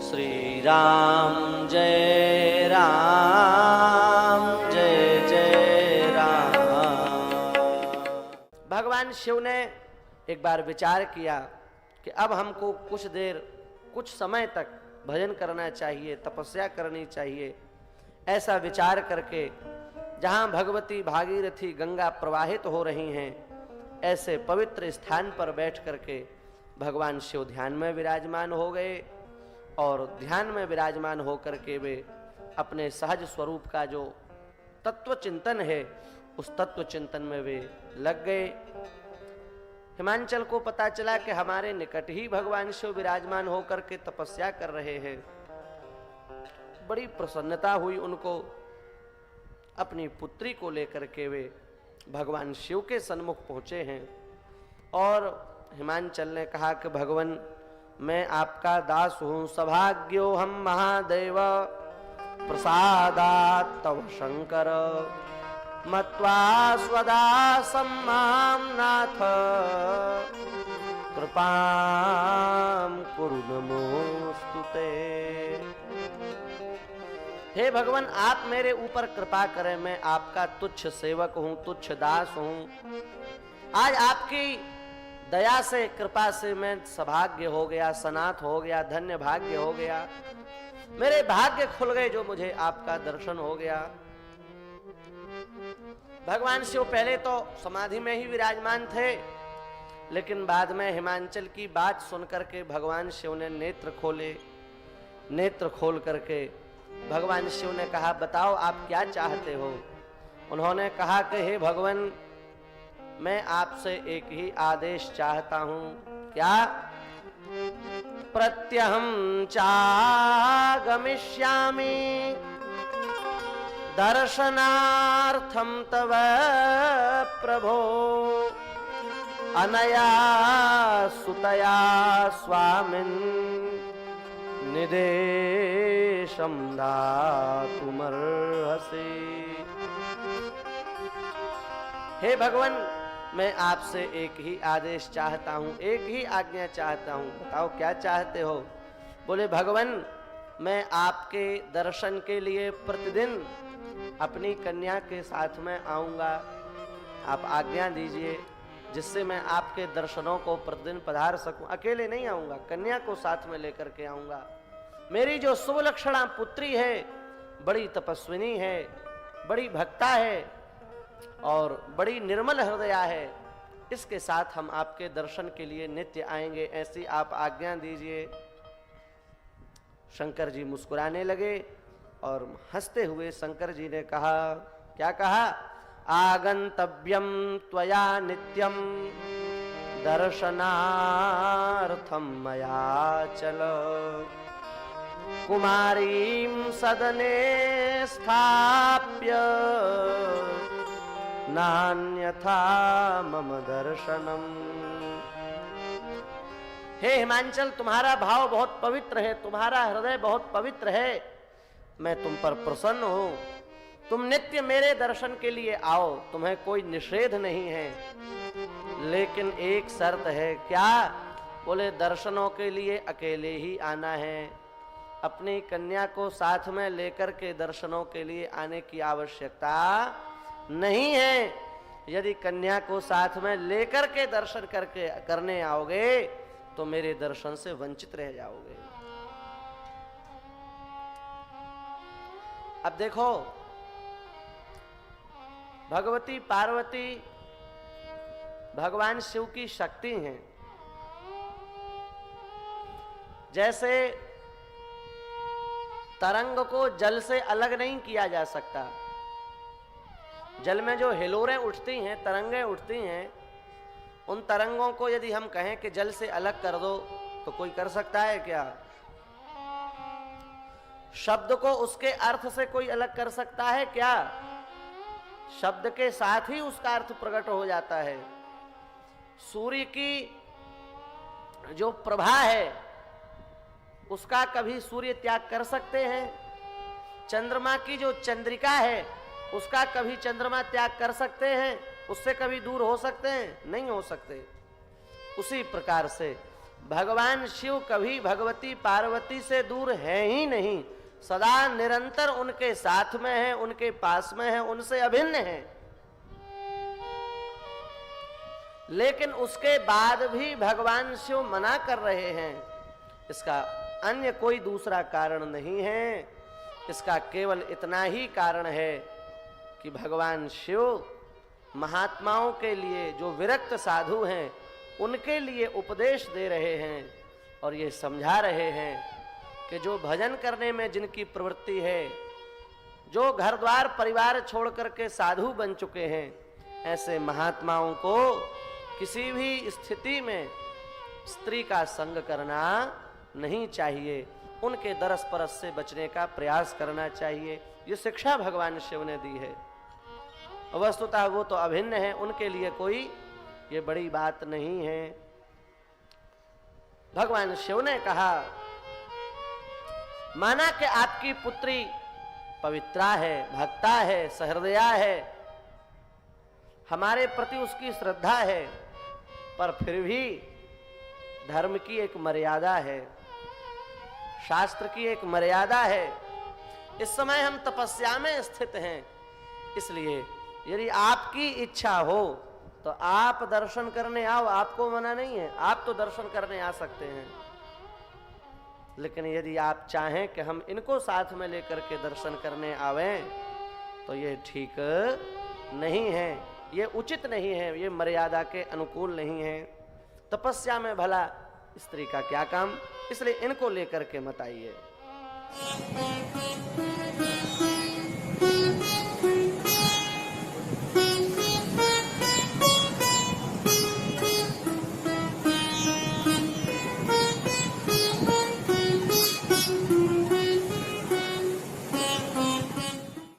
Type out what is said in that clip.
श्री राम जय राम जय जय राम। भगवान शिव ने एक बार विचार किया कि अब हमको कुछ देर कुछ समय तक भजन करना चाहिए, तपस्या करनी चाहिए। ऐसा विचार करके जहाँ भगवती भागीरथी गंगा प्रवाहित हो रही हैं, ऐसे पवित्र स्थान पर बैठ करके भगवान शिव ध्यान में विराजमान हो गए और ध्यान में विराजमान होकर के वे अपने सहज स्वरूप का जो तत्व चिंतन है उस तत्व चिंतन में वे लग गए। हिमांचल को पता चला कि हमारे निकट ही भगवान शिव विराजमान होकर के तपस्या कर रहे हैं। बड़ी प्रसन्नता हुई उनको। अपनी पुत्री को लेकर के वे भगवान शिव के सन्मुख पहुंचे हैं और हिमांचल ने कहा कि भगवान मैं आपका दास हूं, सौभाग्यो हम महादेव प्रसादात् तव शंकर मत्वा स्वदासं मां नाथ कृपां कुरु नमोस्तुते। हे भगवान, आप मेरे ऊपर कृपा करें, मैं आपका तुच्छ सेवक हूं, तुच्छ दास हूं। आज आपकी दया से, कृपा से मैं सौभाग्य हो गया, सनाथ हो गया, धन्य भाग्य हो गया, मेरे भाग्य खुल गए जो मुझे आपका दर्शन हो गया। भगवान शिव पहले तो समाधि में ही विराजमान थे, लेकिन बाद में हिमांचल की बात सुनकर के भगवान शिव ने नेत्र खोले। नेत्र खोल करके भगवान शिव ने कहा, बताओ आप क्या चाहते हो। उन्होंने कहा कि हे भगवान, मैं आपसे एक ही आदेश चाहता हूं। क्या? प्रत्यहं चागमिष्यामि दर्शनार्थं तव प्रभो अनया सुतया स्वामिन् निदेशं दातुमर्हसि। हे भगवान, मैं आपसे एक ही आदेश चाहता हूं, एक ही आज्ञा चाहता हूं। बताओ क्या चाहते हो। बोले भगवान, मैं आपके दर्शन के लिए प्रतिदिन अपनी कन्या के साथ में आऊंगा। आप आज्ञा दीजिए जिससे मैं आपके दर्शनों को प्रतिदिन पधार सकूं। अकेले नहीं आऊंगा, कन्या को साथ में लेकर के आऊंगा। मेरी जो शुभ लक्षणा पुत्री है, बड़ी तपस्विनी है, बड़ी भक्ता है और बड़ी निर्मल हृदया है, इसके साथ हम आपके दर्शन के लिए नित्य आएंगे, ऐसी आप आज्ञा दीजिए। शंकर जी मुस्कुराने लगे और हंसते हुए शंकर जी ने कहा, क्या कहा? आगंतव्यम त्वया नित्यम दर्शनार्थम मया चल कुमारीं सदने स्थाप्य नान्यथा मम दर्शनम। हे हिमांचल, तुम्हारा भाव बहुत पवित्र है, तुम्हारा हृदय बहुत पवित्र है, मैं तुम पर प्रसन्न हूं। तुम नित्य मेरे दर्शन के लिए आओ, तुम्हें कोई निषेध नहीं है, लेकिन एक शर्त है। क्या? बोले दर्शनों के लिए अकेले ही आना है, अपनी कन्या को साथ में लेकर के दर्शनों के लिए आने की आवश्यकता नहीं है। यदि कन्या को साथ में लेकर के दर्शन करने आओगे तो मेरे दर्शन से वंचित रह जाओगे। अब देखो, भगवती पार्वती भगवान शिव की शक्ति हैं। जैसे तरंग को जल से अलग नहीं किया जा सकता। जल में जो हिलोरें उठती हैं, तरंगें उठती हैं, उन तरंगों को यदि हम कहें कि जल से अलग कर दो तो कोई कर सकता है क्या? शब्द को उसके अर्थ से कोई अलग कर सकता है क्या? शब्द के साथ ही उसका अर्थ प्रकट हो जाता है। सूर्य की जो प्रभा है उसका कभी सूर्य त्याग कर सकते हैं? चंद्रमा की जो चंद्रिका है उसका कभी चंद्रमा त्याग कर सकते हैं? उससे कभी दूर हो सकते हैं? नहीं हो सकते। उसी प्रकार से भगवान शिव कभी भगवती पार्वती से दूर है ही नहीं, सदा निरंतर उनके साथ में है, उनके पास में है, उनसे अभिन्न है। लेकिन उसके बाद भी भगवान शिव मना कर रहे हैं। इसका अन्य कोई दूसरा कारण नहीं है, इसका केवल इतना ही कारण है कि भगवान शिव महात्माओं के लिए, जो विरक्त साधु हैं, उनके लिए उपदेश दे रहे हैं और ये समझा रहे हैं कि जो भजन करने में जिनकी प्रवृत्ति है, जो घर द्वार परिवार छोड़ करके साधु बन चुके हैं, ऐसे महात्माओं को किसी भी स्थिति में स्त्री का संग करना नहीं चाहिए, उनके दरस परस से बचने का प्रयास करना चाहिए। ये शिक्षा भगवान शिव ने दी है। वस्तुतः वो तो अभिन्न है, उनके लिए कोई ये बड़ी बात नहीं है। भगवान शिव ने कहा, माना कि आपकी पुत्री पवित्रा है, भक्ता है, सहृदया है, हमारे प्रति उसकी श्रद्धा है, पर फिर भी धर्म की एक मर्यादा है, शास्त्र की एक मर्यादा है। इस समय हम तपस्या में स्थित हैं, इसलिए यदि आपकी इच्छा हो तो आप दर्शन करने आओ, आपको मना नहीं है, आप तो दर्शन करने आ सकते हैं। लेकिन यदि आप चाहें कि हम इनको साथ में लेकर के दर्शन करने आवें, तो ये ठीक नहीं है, ये उचित नहीं है, ये मर्यादा के अनुकूल नहीं है। तपस्या में भला स्त्री का क्या काम, इसलिए इनको लेकर के मत आइए।